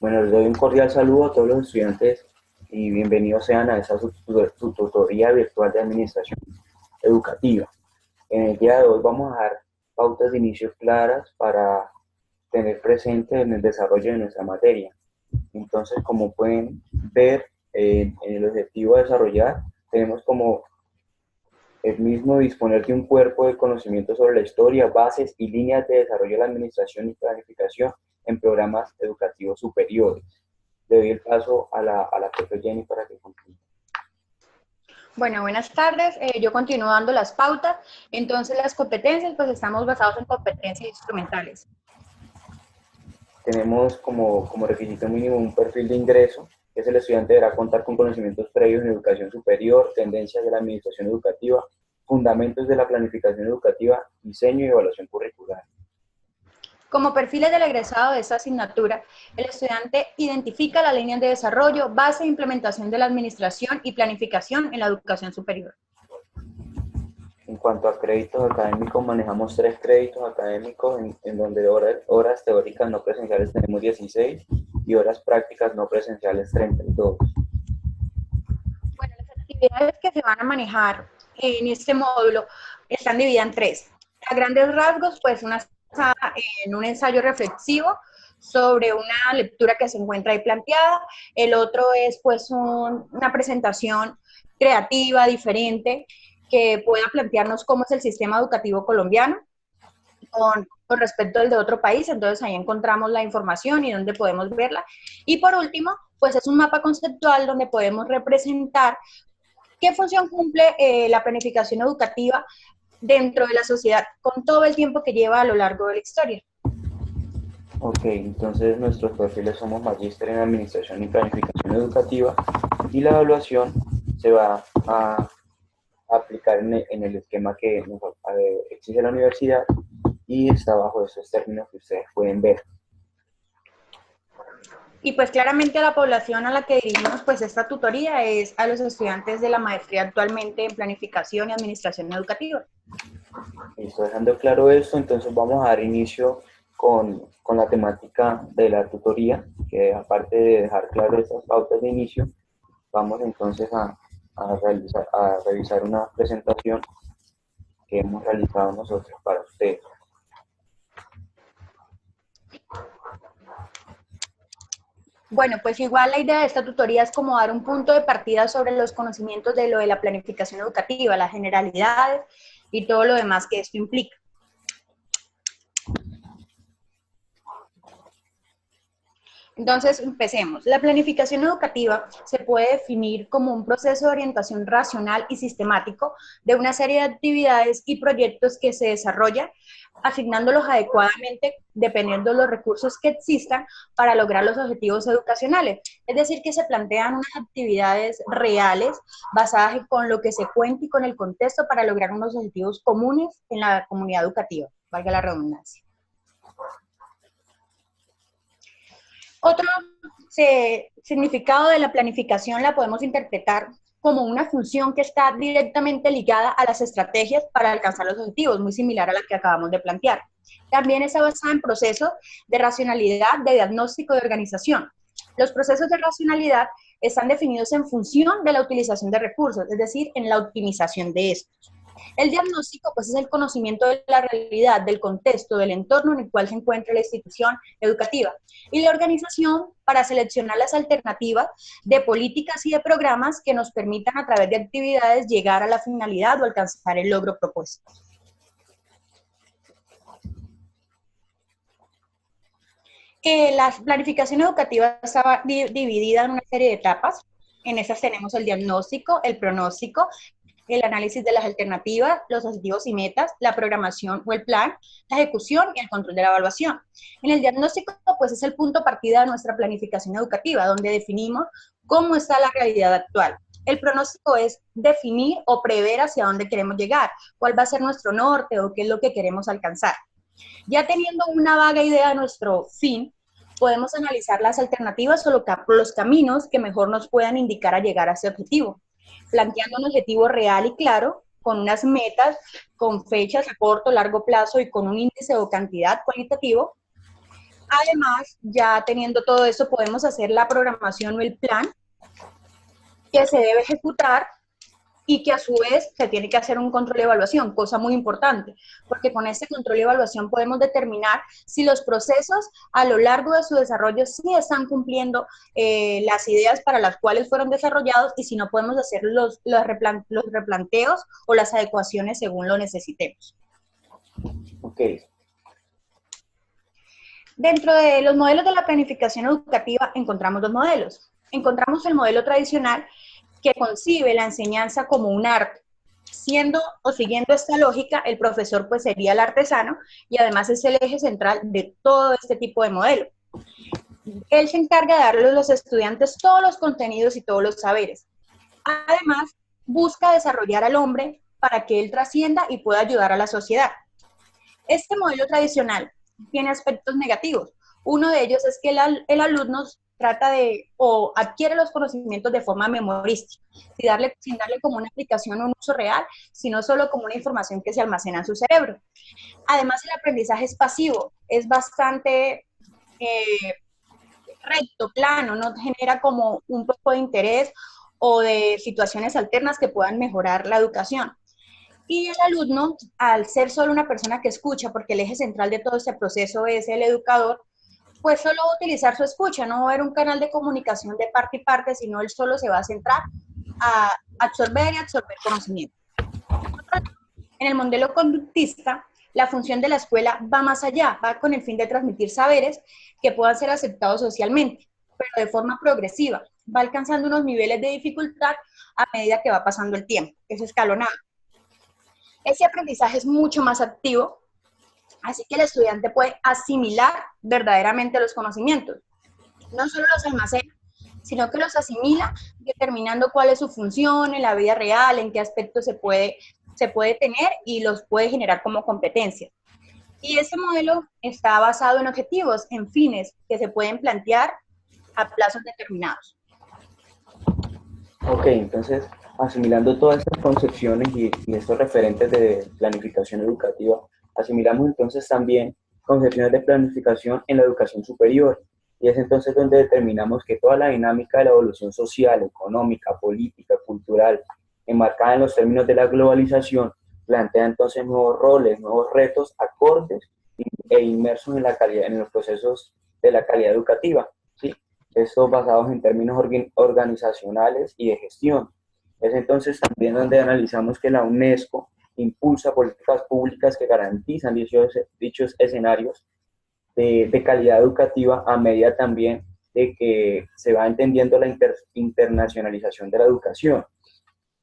Bueno, les doy un cordial saludo a todos los estudiantes y bienvenidos sean a esta su tutoría virtual de administración educativa. En el día de hoy vamos a dar pautas de inicio claras para tener presente en el desarrollo de nuestra materia. Entonces, como pueden ver, en el objetivo a desarrollar, tenemos como el mismo disponer de un cuerpo de conocimiento sobre la historia, bases y líneas de desarrollo de la administración y planificación en programas educativos superiores. Le doy el paso a la profe Jenny para que continúe. Bueno, buenas tardes. Yo continúo dando las pautas. Entonces, las competencias, pues estamos basados en competencias instrumentales. Tenemos como requisito mínimo un perfil de ingreso, que es el estudiante deberá contar con conocimientos previos en educación superior, tendencias de la administración educativa, fundamentos de la planificación educativa, diseño y evaluación curricular. Como perfiles del egresado de esta asignatura, el estudiante identifica las líneas de desarrollo, base e implementación de la administración y planificación en la educación superior. En cuanto a créditos académicos, manejamos 3 créditos académicos en donde horas teóricas no presenciales tenemos 16 y horas prácticas no presenciales 32. Bueno, las actividades que se van a manejar en este módulo están divididas en 3. A grandes rasgos, pues una en un ensayo reflexivo sobre una lectura que se encuentra ahí planteada. El otro es pues una presentación creativa, diferente, que pueda plantearnos cómo es el sistema educativo colombiano con respecto al de otro país. Entonces ahí encontramos la información y dónde podemos verla. Y por último, pues es un mapa conceptual donde podemos representar qué función cumple la planificación educativa dentro de la sociedad con todo el tiempo que lleva a lo largo de la historia. Ok, entonces nuestros perfiles somos magíster en administración y planificación educativa y la evaluación se va a aplicar en el esquema que nos exige la universidad y está bajo esos términos que ustedes pueden ver. Y pues claramente a la población a la que dirigimos pues esta tutoría es a los estudiantes de la maestría actualmente en planificación y administración educativa. Listo, dejando claro esto, entonces vamos a dar inicio con la temática de la tutoría, que aparte de dejar claro estas pautas de inicio, vamos entonces a revisar una presentación que hemos realizado nosotros para ustedes. Bueno, pues igual la idea de esta tutoría es como dar un punto de partida sobre los conocimientos de lo de la planificación educativa, las generalidades y todo lo demás que esto implica. Entonces, empecemos. La planificación educativa se puede definir como un proceso de orientación racional y sistemático de una serie de actividades y proyectos que se desarrolla, asignándolos adecuadamente dependiendo de los recursos que existan para lograr los objetivos educacionales. Es decir, que se plantean unas actividades reales basadas con lo que se cuenta y con el contexto para lograr unos objetivos comunes en la comunidad educativa, valga la redundancia. Otro significado de la planificación la podemos interpretar como una función que está directamente ligada a las estrategias para alcanzar los objetivos, muy similar a la que acabamos de plantear. También está basada en procesos de racionalidad, de diagnóstico y de organización. Los procesos de racionalidad están definidos en función de la utilización de recursos, es decir, en la optimización de estos. El diagnóstico, pues, es el conocimiento de la realidad, del contexto, del entorno en el cual se encuentra la institución educativa. Y la organización para seleccionar las alternativas de políticas y de programas que nos permitan a través de actividades llegar a la finalidad o alcanzar el logro propuesto. La planificación educativa está dividida en una serie de etapas. En esas tenemos el diagnóstico, el pronóstico, el análisis de las alternativas, los objetivos y metas, la programación o el plan, la ejecución y el control de la evaluación. En el diagnóstico, pues es el punto partida de nuestra planificación educativa, donde definimos cómo está la realidad actual. El pronóstico es definir o prever hacia dónde queremos llegar, cuál va a ser nuestro norte o qué es lo que queremos alcanzar. Ya teniendo una vaga idea de nuestro fin, podemos analizar las alternativas o los caminos que mejor nos puedan indicar a llegar a ese objetivo, planteando un objetivo real y claro, con unas metas, con fechas a corto, largo plazo y con un índice o cantidad cualitativo, Además, ya teniendo todo eso, podemos hacer la programación o el plan que se debe ejecutar y que a su vez se tiene que hacer un control de evaluación, cosa muy importante, porque con este control de evaluación podemos determinar si los procesos a lo largo de su desarrollo sí están cumpliendo las ideas para las cuales fueron desarrollados y si no podemos hacer los replanteos o las adecuaciones según lo necesitemos. Ok, Dentro de los modelos de la planificación educativa encontramos dos modelos. Encontramos el modelo tradicional que concibe la enseñanza como un arte. Siendo o siguiendo esta lógica, el profesor pues sería el artesano y además es el eje central de todo este tipo de modelo. Él se encarga de darle a los estudiantes todos los contenidos y todos los saberes. Además, busca desarrollar al hombre para que él trascienda y pueda ayudar a la sociedad. Este modelo tradicional tiene aspectos negativos. Uno de ellos es que el alumno trata de o adquiere los conocimientos de forma memorística, sin darle como una aplicación o un uso real, sino solo como una información que se almacena en su cerebro. Además, el aprendizaje es pasivo, es bastante recto, plano, no genera como un poco de interés o de situaciones alternas que puedan mejorar la educación. Y el alumno, al ser solo una persona que escucha, porque el eje central de todo este proceso es el educador, pues solo va a utilizar su escucha, no va a haber un canal de comunicación de parte y parte, sino él solo se va a centrar a absorber y absorber conocimiento. En el modelo conductista, la función de la escuela va más allá, va con el fin de transmitir saberes que puedan ser aceptados socialmente, pero de forma progresiva. Va alcanzando unos niveles de dificultad a medida que va pasando el tiempo, es escalonado. Ese aprendizaje es mucho más activo, así que el estudiante puede asimilar verdaderamente los conocimientos. No solo los almacena, sino que los asimila determinando cuál es su función en la vida real, en qué aspectos se puede tener y los puede generar como competencias. Y este modelo está basado en objetivos, en fines que se pueden plantear a plazos determinados. ok, entonces asimilando todas estas concepciones y estos referentes de planificación educativa, asimilamos entonces también concepciones de planificación en la educación superior. Y es entonces donde determinamos que toda la dinámica de la evolución social, económica, política, cultural, enmarcada en los términos de la globalización, plantea entonces nuevos roles, nuevos retos, acordes e inmersos en la calidad, en los procesos de la calidad educativa, ¿sí? Estos basados en términos organizacionales y de gestión. Es entonces también donde analizamos que la UNESCO impulsa políticas públicas que garantizan dichos escenarios de calidad educativa a medida también de que se va entendiendo la internacionalización de la educación.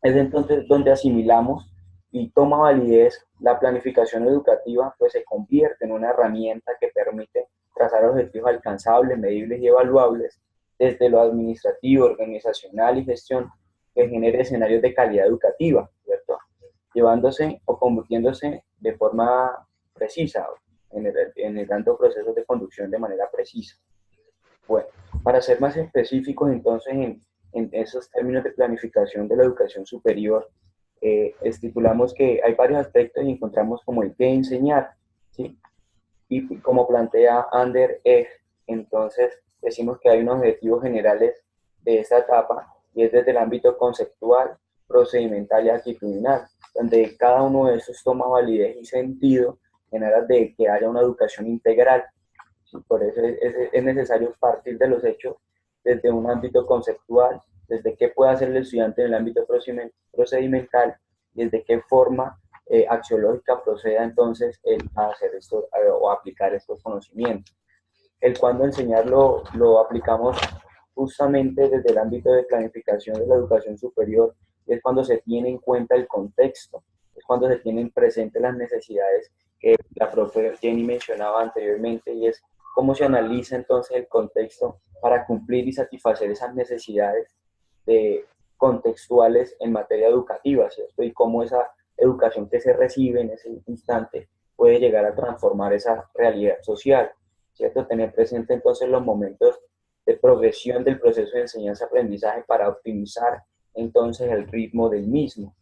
Es entonces donde asimilamos y toma validez la planificación educativa, pues se convierte en una herramienta que permite trazar objetivos alcanzables, medibles y evaluables desde lo administrativo, organizacional y gestión que genere escenarios de calidad educativa, ¿cierto? Llevándose o convirtiéndose de forma precisa, generando procesos de conducción de manera precisa. Bueno, para ser más específicos entonces en esos términos de planificación de la educación superior, estipulamos que hay varios aspectos y encontramos como el qué enseñar, ¿sí? Y como plantea Ander Egg, entonces decimos que hay unos objetivos generales de esta etapa y es desde el ámbito conceptual, procedimental y actitudinal, donde cada uno de esos toma validez y sentido en aras de que haya una educación integral. Por eso es necesario partir de los hechos desde un ámbito conceptual, desde qué puede hacer el estudiante en el ámbito procedimental y desde qué forma axiológica proceda entonces a hacer esto o aplicar estos conocimientos. El cuándo enseñar lo aplicamos justamente desde el ámbito de planificación de la educación superior, es cuando se tiene en cuenta el contexto, es cuando se tienen presentes las necesidades que la profe Jenny mencionaba anteriormente, y es cómo se analiza entonces el contexto para cumplir y satisfacer esas necesidades contextuales en materia educativa, ¿cierto? Y cómo esa educación que se recibe en ese instante puede llegar a transformar esa realidad social, ¿cierto? Tener presente entonces los momentos de progresión del proceso de enseñanza-aprendizaje para optimizar entonces el ritmo del mismo,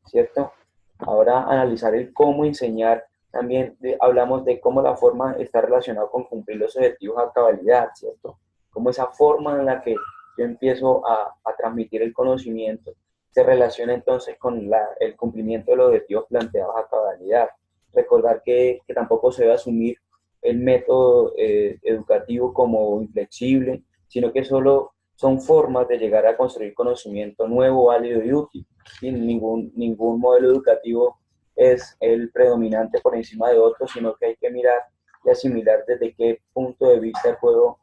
¿cierto? Ahora analizar el cómo enseñar también hablamos de cómo la forma está relacionada con cumplir los objetivos a cabalidad, ¿cierto? Como esa forma en la que yo empiezo a transmitir el conocimiento se relaciona entonces con el cumplimiento de los objetivos planteados a cabalidad. Recordar que tampoco se debe asumir el método educativo como inflexible, sino que solo son formas de llegar a construir conocimiento nuevo, válido y útil. ¿Sí? Ningún modelo educativo es el predominante por encima de otro, sino que hay que mirar y asimilar desde qué punto de vista puedo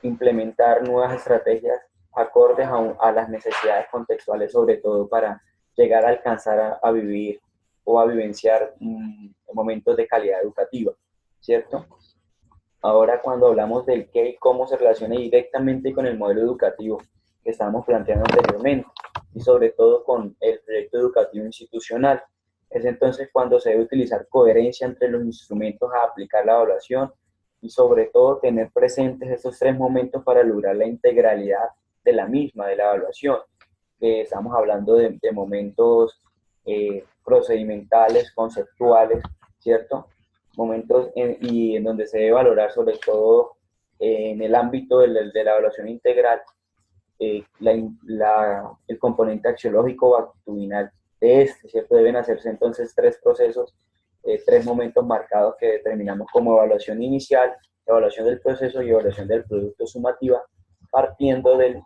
implementar nuevas estrategias acordes a las necesidades contextuales, sobre todo para llegar a alcanzar a vivir o a vivenciar momentos de calidad educativa, ¿cierto? Ahora, cuando hablamos del qué y cómo se relaciona directamente con el modelo educativo que estábamos planteando anteriormente, y sobre todo con el proyecto educativo institucional, es entonces cuando se debe utilizar coherencia entre los instrumentos a aplicar la evaluación y sobre todo tener presentes estos tres momentos para lograr la integralidad de la misma, de la evaluación. Estamos hablando de momentos procedimentales, conceptuales, ¿cierto? Momentos en donde se debe valorar sobre todo en el ámbito de la evaluación integral el componente axiológico o actitudinal de este, ¿cierto? Deben hacerse entonces tres procesos, tres momentos marcados que determinamos como evaluación inicial, evaluación del proceso y evaluación del producto sumativa, partiendo de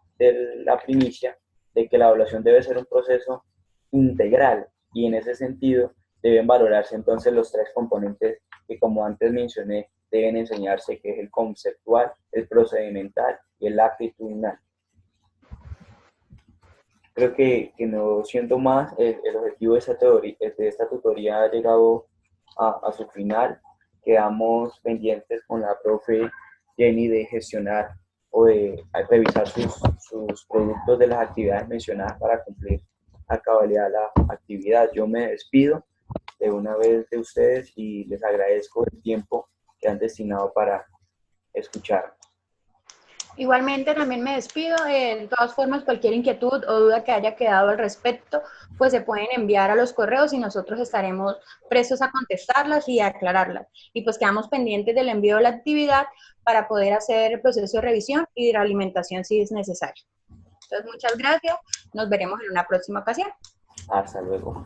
la primicia de que la evaluación debe ser un proceso integral y en ese sentido deben valorarse entonces los tres componentes que, como antes mencioné, deben enseñarse, que es el conceptual, el procedimental y el actitudinal. Creo que no siendo más, el objetivo de esta tutoría ha llegado a su final. Quedamos pendientes con la profe Jenny de gestionar o de revisar sus productos de las actividades mencionadas para cumplir a cabalidad la actividad. Yo me despido de una vez de ustedes y les agradezco el tiempo que han destinado para escuchar. Igualmente también me despido. De todas formas, cualquier inquietud o duda que haya quedado al respecto, pues se pueden enviar a los correos y nosotros estaremos prestos a contestarlas y a aclararlas. Y pues quedamos pendientes del envío de la actividad para poder hacer el proceso de revisión y de realimentación si es necesario. Entonces, muchas gracias. Nos veremos en una próxima ocasión. Hasta luego.